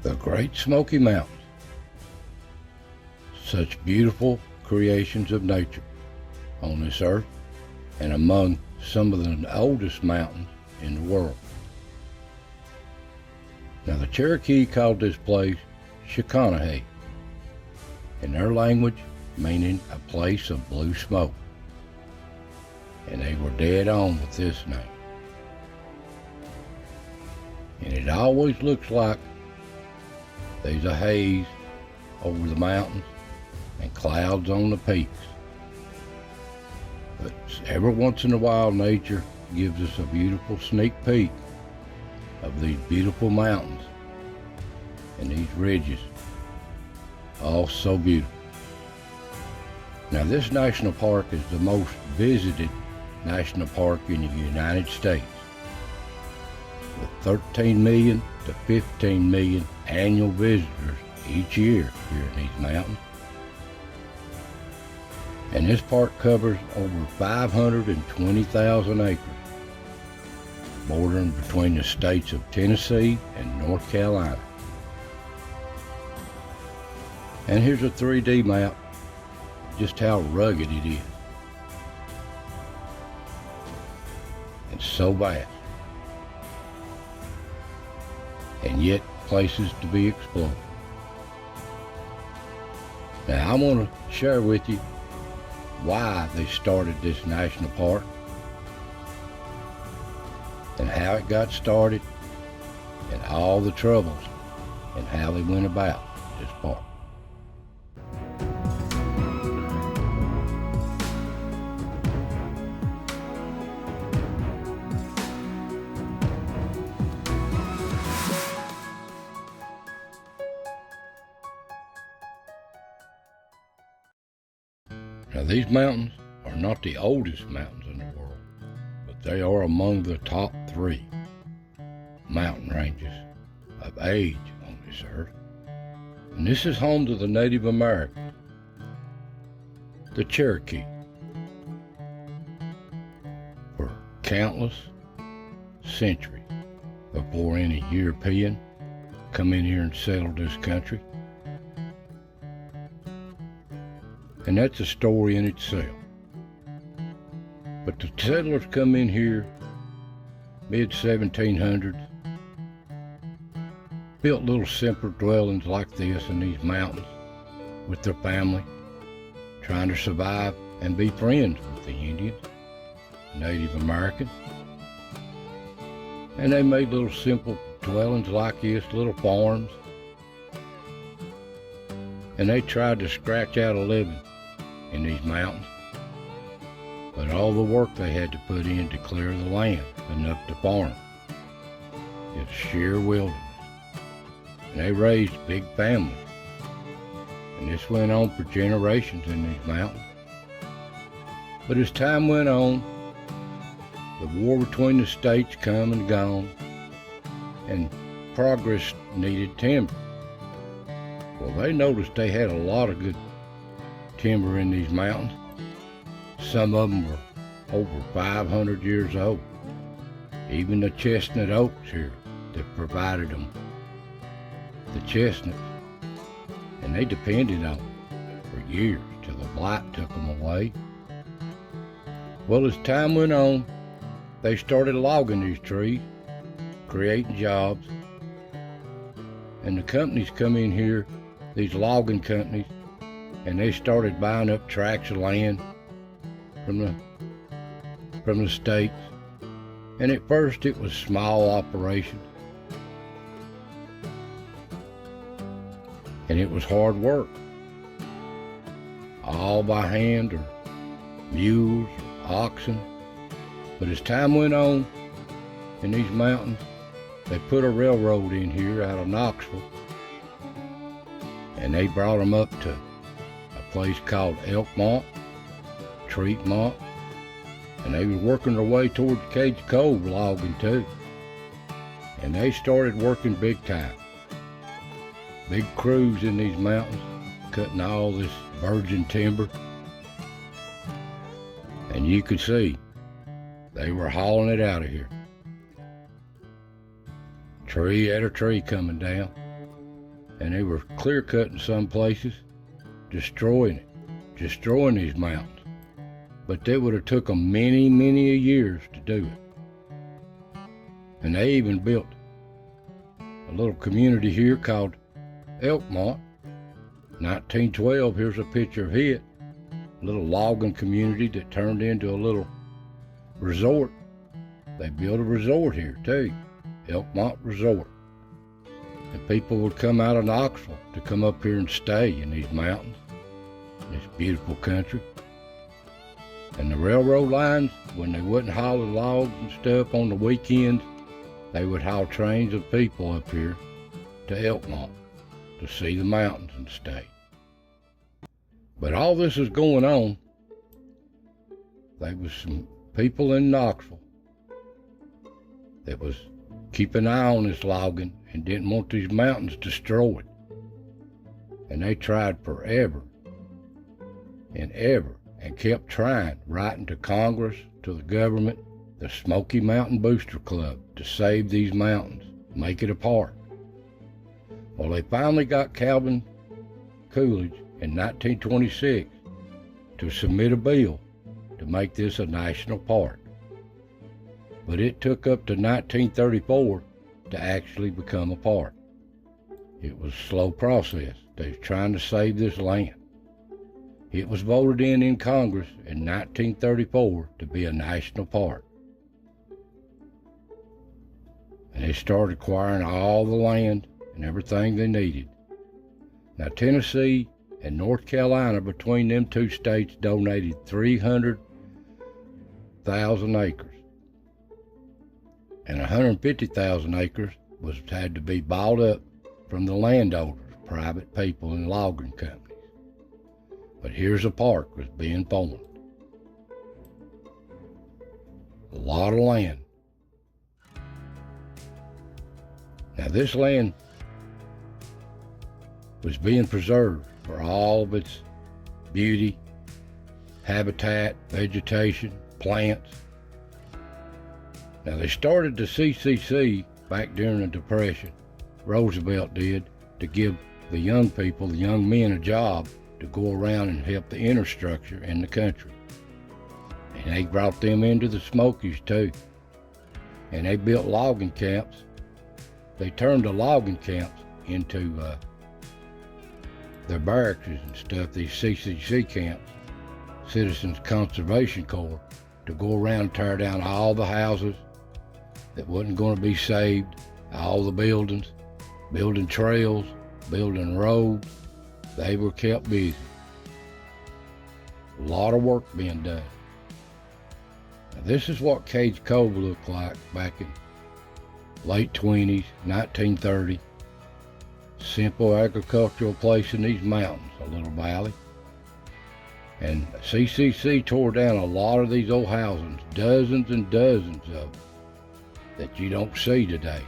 The Great Smoky Mountains, such beautiful creations of nature on this earth and among some of the oldest mountains in the world. Now the Cherokee called this place Shikanahay, in their language meaning a place of blue smoke, and they were dead on with this name. And it always looks like there's a haze over the mountains and clouds on the peaks. But every once in a while nature gives us a beautiful sneak peek of these beautiful mountains and these ridges, all so beautiful. Now this national park is the most visited national park in the United States, with 13 million to 15 million annual visitors each year here in these mountains. And this park covers over 520,000 acres, bordering between the states of Tennessee and North Carolina. And here's a 3D map of just how rugged it is. It's so vast, and yet places to be explored. Now I want to share with you why they started this national park and how it got started and all the troubles and how they went about this park. Now these mountains are not the oldest mountains in the world, but they are among the top 3 mountain ranges of age on this earth. And this is home to the Native Americans, the Cherokee, for countless centuries before any European come in here and settled this country. And that's a story in itself. But the settlers come in here mid-1700s, built little simple dwellings like this in these mountains with their family, trying to survive and be friends with the Indians, Native Americans. And they made little simple dwellings like this, little farms, and they tried to scratch out a living in these mountains. But all the work they had to put in to clear the land enough to farm, it's sheer wilderness. And they raised big families, and this went on for generations in these mountains. But as time went on, the war between the states come and gone, and progress needed timber. Well, they noticed they had a lot of good timber in these mountains. Some of them were over 500 years old. Even the chestnut oaks here that provided them the chestnuts, and they depended on them for years till the blight took them away. Well, as time went on, they started logging these trees, creating jobs, and the companies come in here, these logging companies, and they started buying up tracts of land from the states. And at first it was small operations, and it was hard work, all by hand or mules or oxen. But as time went on in these mountains, they put a railroad in here out of Knoxville, and they brought them up to a place called Elkmont, Treatmont, and they was working their way towards Cage Cove logging too. And they started working big time. Big crews in these mountains, cutting all this virgin timber. And you could see they were hauling it out of here. Tree after tree coming down. and they were clear cutting some places, destroying these mountains. But that would have took them many, many years to do it. And they even built a little community here called Elkmont. 1912, here's a picture of it. A little logging community that turned into a little resort. They built a resort here too, Elkmont Resort. And people would come out of Knoxville to come up here and stay in these mountains, in this beautiful country. And the railroad lines, when they wouldn't haul the logs and stuff on the weekends, they would haul trains of people up here to Elkmont to see the mountains and stay. But all this is going on. There was some people in Knoxville that was keeping an eye on this logging and didn't want these mountains destroyed. And they tried forever and ever and kept trying, writing to Congress, to the government, the Smoky Mountain Booster Club, to save these mountains, make it a park. Well, they finally got Calvin Coolidge in 1926 to submit a bill to make this a national park. But it took up to 1934 to actually become a park. It was a slow process. They was trying to save this land. It was voted in Congress in 1934 to be a national park. And they started acquiring all the land and everything they needed. Now, Tennessee and North Carolina, between them two states, donated 300,000 acres. And 150,000 acres had to be bought up from the landowners, private people and logging companies. But here's a park was being formed. A lot of land. Now this land was being preserved for all of its beauty, habitat, vegetation, plants. Now they started the CCC back during the Depression. Roosevelt did, to give the young people, the young men, a job to go around and help the infrastructure in the country. And they brought them into the Smokies too. And they built logging camps. They turned the logging camps into their barracks and stuff, these CCC camps, Citizens Conservation Corps, to go around and tear down all the houses that wasn't going to be saved, all the buildings, building trails, building roads. They were kept busy. A lot of work being done. Now, this is what Cage Cove looked like back in late 20s, 1930. Simple agricultural place in these mountains, a little valley. And CCC tore down a lot of these old housings, dozens and dozens of them, that you don't see today.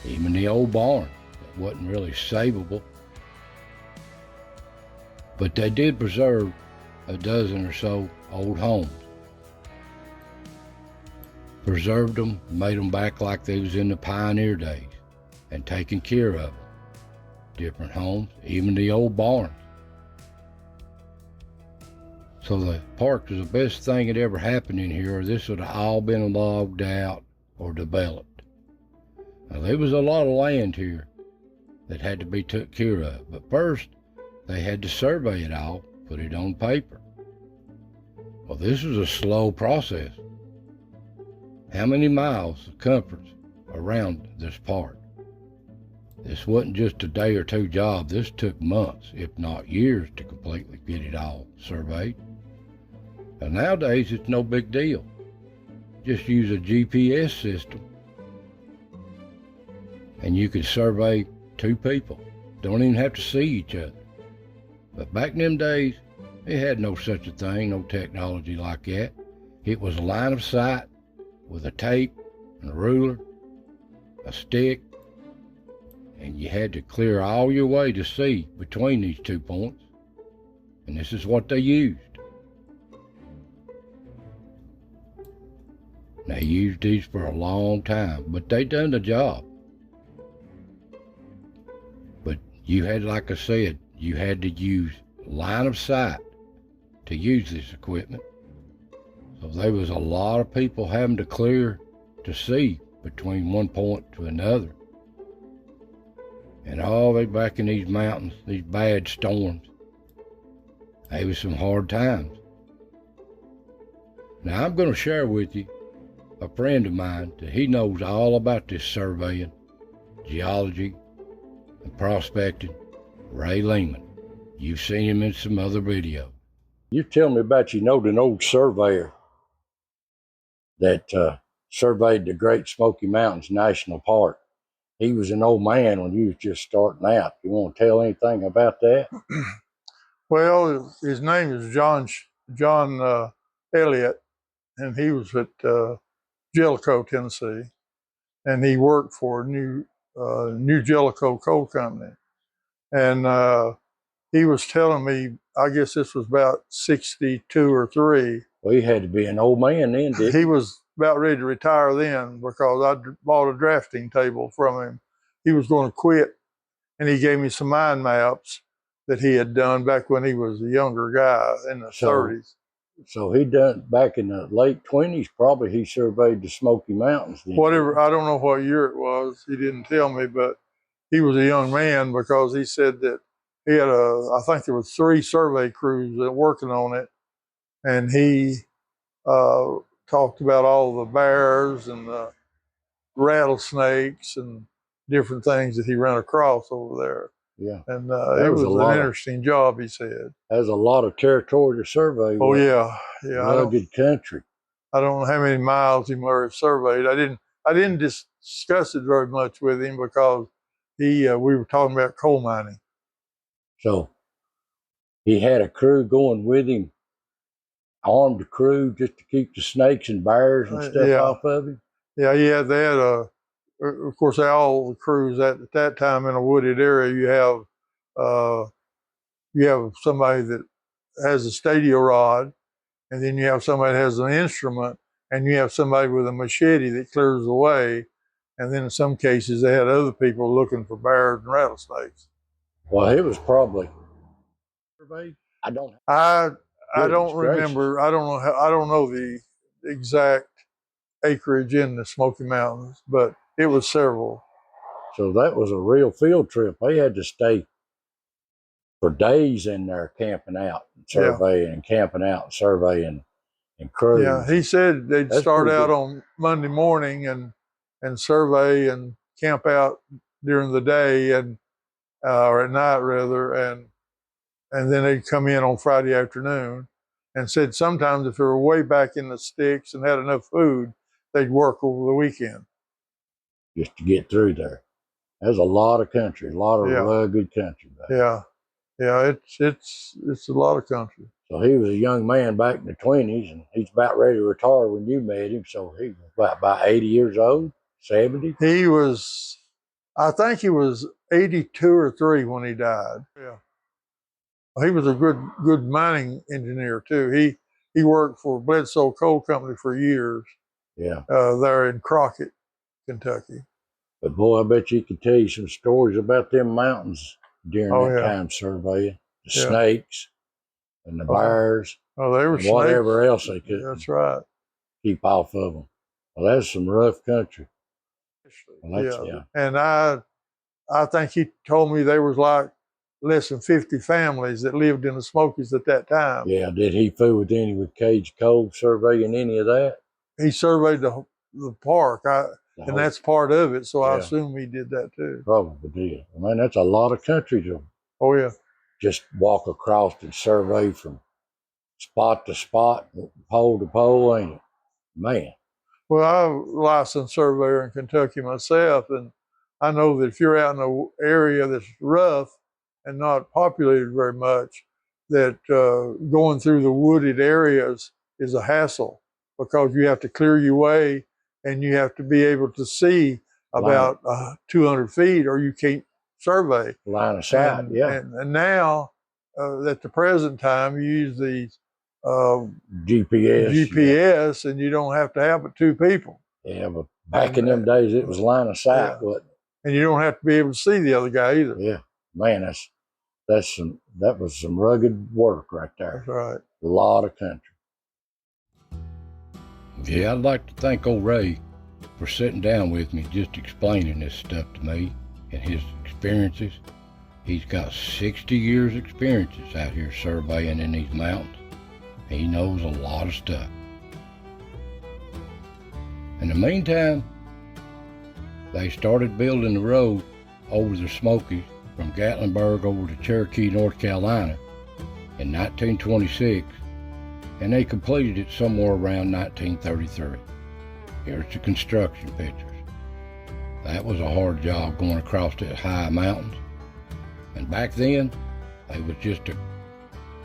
Even the old barn that wasn't really savable. But they did preserve a dozen or so old homes. Preserved them, made them back like they was in the pioneer days, and taken care of them. Different homes, even the old barns. So the park was the best thing that ever happened in here, or this would have all been logged out or developed. Now there was a lot of land here that had to be took care of, but first they had to survey it all, put it on paper. Well, this was a slow process. How many miles circumference around this park? This wasn't just a day or two job. This took months, if not years, to completely get it all surveyed. And nowadays, it's no big deal. Just use a GPS system, and you could survey two people. Don't even have to see each other. But back in them days, it had no such a thing, no technology like that. It was a line of sight with a tape and a ruler, a stick, and you had to clear all your way to see between these 2 points. And this is what they used. They used these for a long time, but they done the job. You had, like I said, you had to use line of sight to use this equipment. So there was a lot of people having to clear to see between one point to another. And all the way back in these mountains, these bad storms, they was some hard times. Now I'm going to share with you a friend of mine that he knows all about this surveying, geology, and prospecting, Ray Lehman. You've seen him in some other videos. You tell me about, an old surveyor that surveyed the Great Smoky Mountains National Park. He was an old man when you was just starting out. You want to tell anything about that? Well, his name is John Elliott, and he was at Jellicoe, Tennessee, and he worked for New Jellicoe Coal Company. And he was telling me, I guess this was about 62 or 3. Well, he had to be an old man then, didn't he? He was about ready to retire then because I bought a drafting table from him. He was going to quit, and he gave me some mind maps that he had done back when he was a younger guy in the 30s. So he done back in the late 20s, probably he surveyed the Smoky Mountains then. Whatever, I don't know what year it was. He didn't tell me, but he was a young man because he said that he had I think there was 3 survey crews that working on it, and he talked about all the bears and the rattlesnakes and different things that he ran across over there. Yeah. And it was an interesting job, he said. There's a lot of territory to survey. Oh, yeah. Yeah. Rugged country. I don't know how many miles he might have surveyed. I didn't discuss it very much with him because we were talking about coal mining. So he had a crew going with him, armed crew, just to keep the snakes and bears and stuff off of him. Yeah, they had of course, all the crews at that time in a wooded area, you have somebody that has a stadio rod, and then you have somebody that has an instrument, and you have somebody with a machete that clears the way. And then in some cases, they had other people looking for bears and rattlesnakes. Well, it was probably. I don't remember. I don't know the exact acreage in the Smoky Mountains, but it was several. So that was a real field trip. They had to stay for days in there camping out and surveying and camping out and surveying and cruise. Yeah, he said they'd start out on Monday morning and survey and camp out during the day and or at night rather, and then they'd come in on Friday afternoon. And said sometimes if they were way back in the sticks and had enough food, they'd work over the weekend just to get through there. There's a lot of country, a lot of rugged country back there. Yeah, it's a lot of country. So he was a young man back in the 20s, and he's about ready to retire when you met him. So he was about 80 years old, 70. He was, I think he was 82 or 3 when he died. Yeah. He was a good mining engineer too. He worked for Bledsoe Coal Company for years. Yeah. There in Crockett, Kentucky. But boy, I bet you could tell you some stories about them mountains during that time surveying. The snakes and the bears. Oh, they were and whatever else they could. That's right. Keep off of them. Well, that's some rough country. Well, And I think he told me there was like less than 50 families that lived in the Smokies at that time. Yeah, did he fool with any with Cage Coal surveying any of that? He surveyed the park, and that's part of it, so I assume he did that too. Probably did. I mean, that's a lot of country to just walk across and survey from spot to spot, pole to pole, ain't it? Man. Well, I'm a licensed surveyor in Kentucky myself, and I know that if you're out in an area that's rough and not populated very much, that going through the wooded areas is a hassle because you have to clear your way and you have to be able to see about 200 feet or you can't survey. Line of sight, And now, at the present time, you use the GPS, and you don't have to have but 2 people. Yeah, but back in them days, it was line of sight, wasn't it? And you don't have to be able to see the other guy either. Yeah, Man, that was some rugged work right there. That's right. A lot of country. Yeah, I'd like to thank old Ray for sitting down with me, just explaining this stuff to me and his experiences. He's got 60 years experiences out here surveying in these mountains. He knows a lot of stuff. In the meantime, they started building the road over the Smokies from Gatlinburg over to Cherokee, North Carolina in 1926, and they completed it somewhere around 1933. Here's the construction pictures. That was a hard job going across the high mountains. And back then, it was just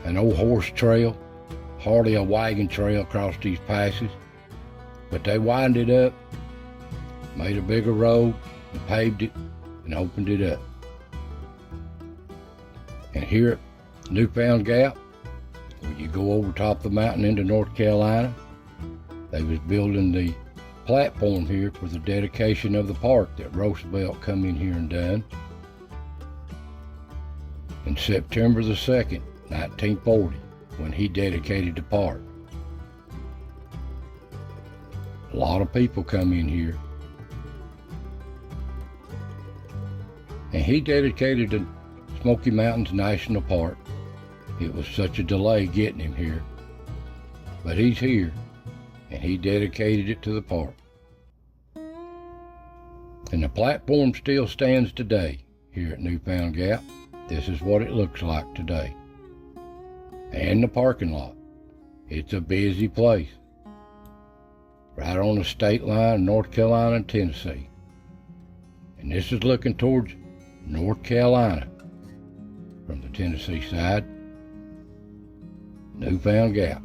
an old horse trail, hardly a wagon trail across these passes. But they widened it up, made a bigger road, and paved it, and opened it up. And here at Newfound Gap, where you go over top the mountain into North Carolina, they was building the platform here for the dedication of the park that Roosevelt come in here and done. In September the 2nd, 1940, when he dedicated the park. A lot of people come in here. And he dedicated the Smoky Mountains National Park. It was such a delay getting him here. But he's here, and he dedicated it to the park. And the platform still stands today here at Newfound Gap. This is what it looks like today. And the parking lot. It's a busy place. Right on the state line of North Carolina and Tennessee. And this is looking towards North Carolina from the Tennessee side. Newfound Gap.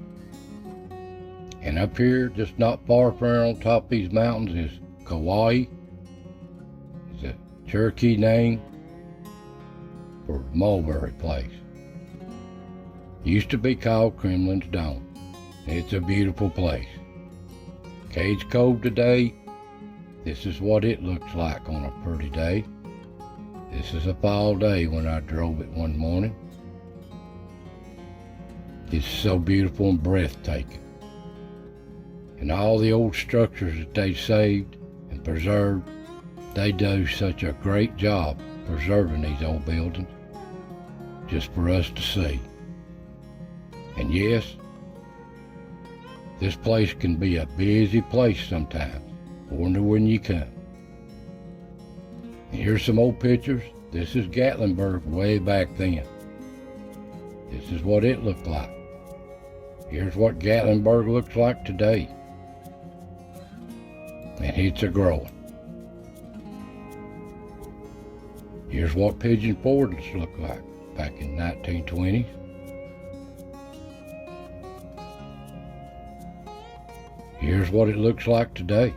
And up here, just not far from here on top of these mountains, is Kauai. It's a Cherokee name for mulberry place. Used to be called Kremlin's Dome. It's a beautiful place. Cage Cove today, this is what it looks like on a pretty day. This is a fall day when I drove it one morning. It's so beautiful and breathtaking. And all the old structures that they saved and preserved, they do such a great job preserving these old buildings just for us to see. And yes, this place can be a busy place sometimes. Wonder when you come. And here's some old pictures. This is Gatlinburg way back then. This is what it looked like. Here's what Gatlinburg looks like today. And it's a growing. Here's what Pigeon Forge looked like back in 1920s. Here's what it looks like today.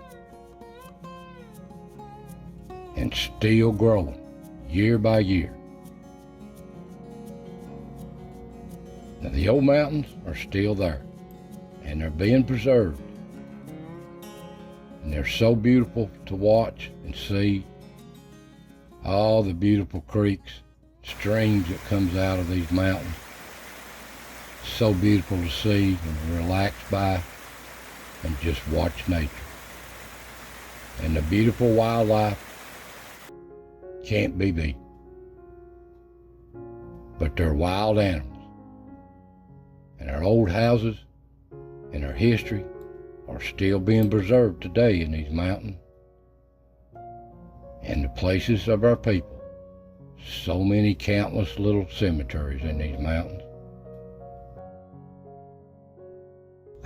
And still growing, year by year. Now the old mountains are still there, and they're being preserved. And they're so beautiful to watch and see. All the beautiful creeks, streams that comes out of these mountains. So beautiful to see and relax by and just watch nature. And the beautiful wildlife can't be beat. But they're wild animals. And our old houses and our history are still being preserved today in these mountains. And the places of our people. So many countless little cemeteries in these mountains.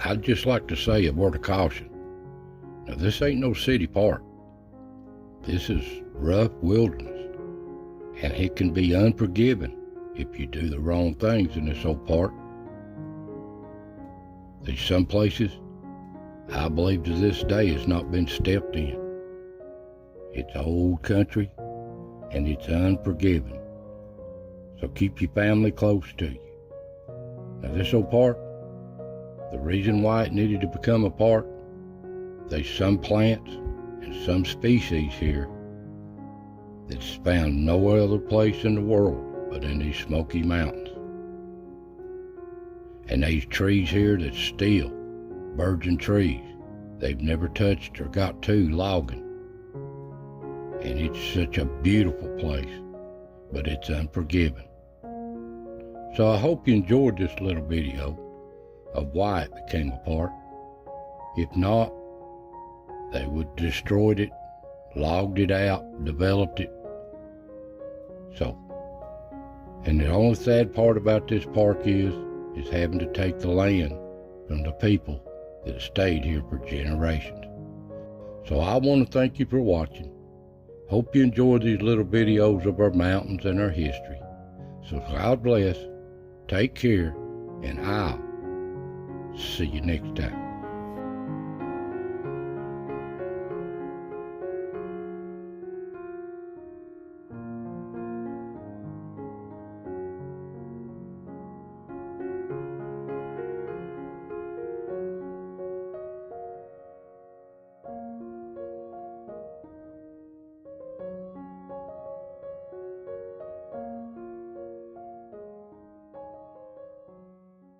I'd just like to say a word of caution. Now this ain't no city park. This is rough wilderness. And it can be unforgiving if you do the wrong things in this old park. There's some places I believe to this day has not been stepped in. It's old country and it's unforgiving. So keep your family close to you. Now this old park, the reason why it needed to become a park, there's some plants and some species here that's found no other place in the world but in these Smoky Mountains. And these trees here that's still virgin trees, they've never touched or got to logging. And it's such a beautiful place, but it's unforgiving. So I hope you enjoyed this little video of why it became apart. If not, they would have destroyed it, logged it out, developed it. So, and the only sad part about this park is having to take the land from the people that have stayed here for generations. So I want to thank you for watching. Hope you enjoyed these little videos of our mountains and our history. So God bless, take care, and I'll see you next time.